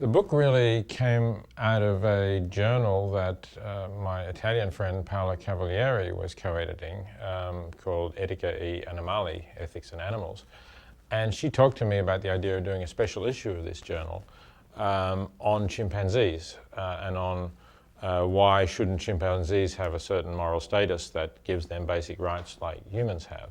The book really came out of a journal that my Italian friend Paola Cavalieri was co-editing called Etica e Animali, Ethics in Animals. And she talked to me about the idea of doing a special issue of this journal on chimpanzees and on why shouldn't chimpanzees have a certain moral status that gives them basic rights like humans have.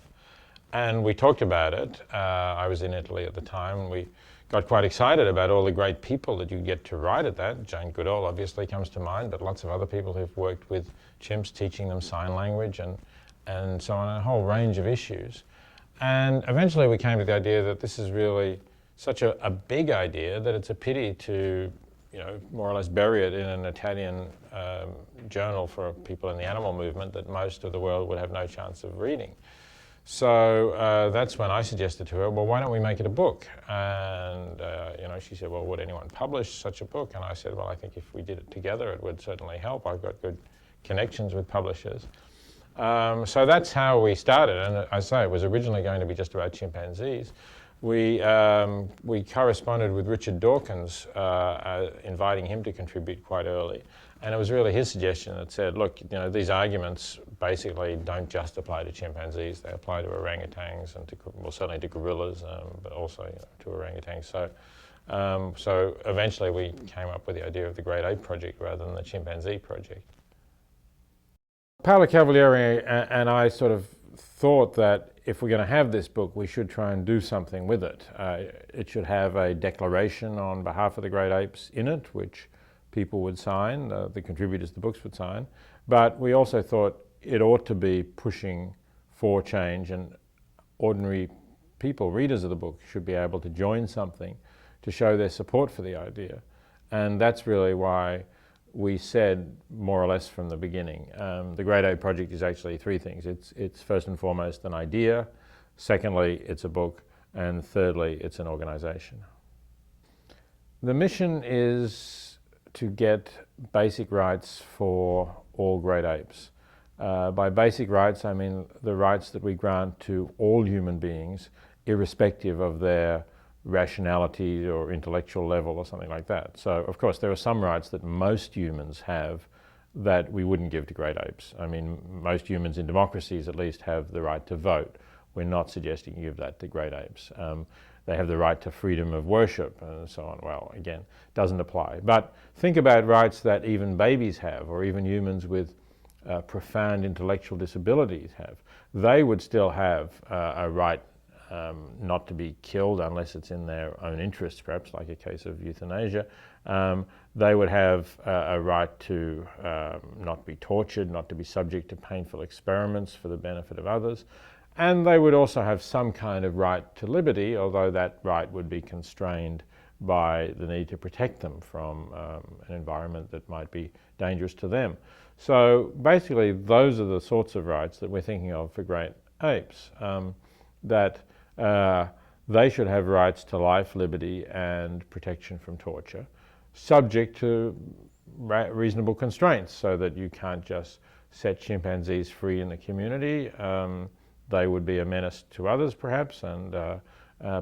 And we talked about it. I was in Italy at the time. We got quite excited about all the great people that you get to write at that. Jane Goodall obviously comes to mind, but lots of other people who've worked with chimps, teaching them sign language and so on, a whole range of issues. And eventually we came to the idea that this is really such a big idea that it's a pity to, more or less bury it in an Italian journal for people in the animal movement that most of the world would have no chance of reading. So that's when I suggested to her, well, why don't we make it a book? And she said, well, would anyone publish such a book? And I said, well, I think if we did it together, it would certainly help. I've got good connections with publishers. So that's how we started. And I say it was originally going to be just about chimpanzees. We corresponded with Richard Dawkins, inviting him to contribute quite early. And it was really his suggestion that said, look, these arguments basically don't just apply to chimpanzees. They apply to orangutans and certainly to gorillas, but also to orangutans. So eventually we came up with the idea of the Great Ape Project rather than the Chimpanzee Project. Paola Cavalieri and I sort of thought that if we're going to have this book, we should try and do something with it. It should have a declaration on behalf of the great apes in it, which people would sign, the contributors to the books would sign. But we also thought it ought to be pushing for change, and ordinary people, readers of the book, should be able to join something to show their support for the idea. And that's really why we said, more or less from the beginning, the Great Ape Project is actually three things. It's first and foremost an idea, secondly it's a book, and thirdly it's an organization. The mission is to get basic rights for all great apes. By basic rights I mean the rights that we grant to all human beings, irrespective of their rationality or intellectual level or something like that. So of course there are some rights that most humans have that we wouldn't give to great apes. I mean, most humans in democracies at least have the right to vote. We're not suggesting you give that to great apes. They have the right to freedom of worship and so on. Well, again, doesn't apply. But think about rights that even babies have, or even humans with profound intellectual disabilities have. They would still have a right not to be killed unless it's in their own interest, perhaps like a case of euthanasia. They would have a right to not be tortured, not to be subject to painful experiments for the benefit of others. And they would also have some kind of right to liberty, although that right would be constrained by the need to protect them from an environment that might be dangerous to them. So basically those are the sorts of rights that we're thinking of for great apes, that they should have rights to life, liberty and protection from torture, subject to reasonable constraints, so that you can't just set chimpanzees free in the community. They would be a menace to others perhaps, and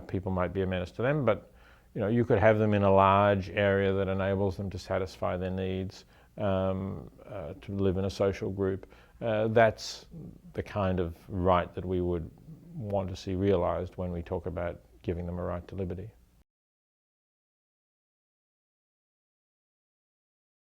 people might be a menace to them, but you could have them in a large area that enables them to satisfy their needs, to live in a social group. That's the kind of right that we would want to see realized when we talk about giving them a right to liberty.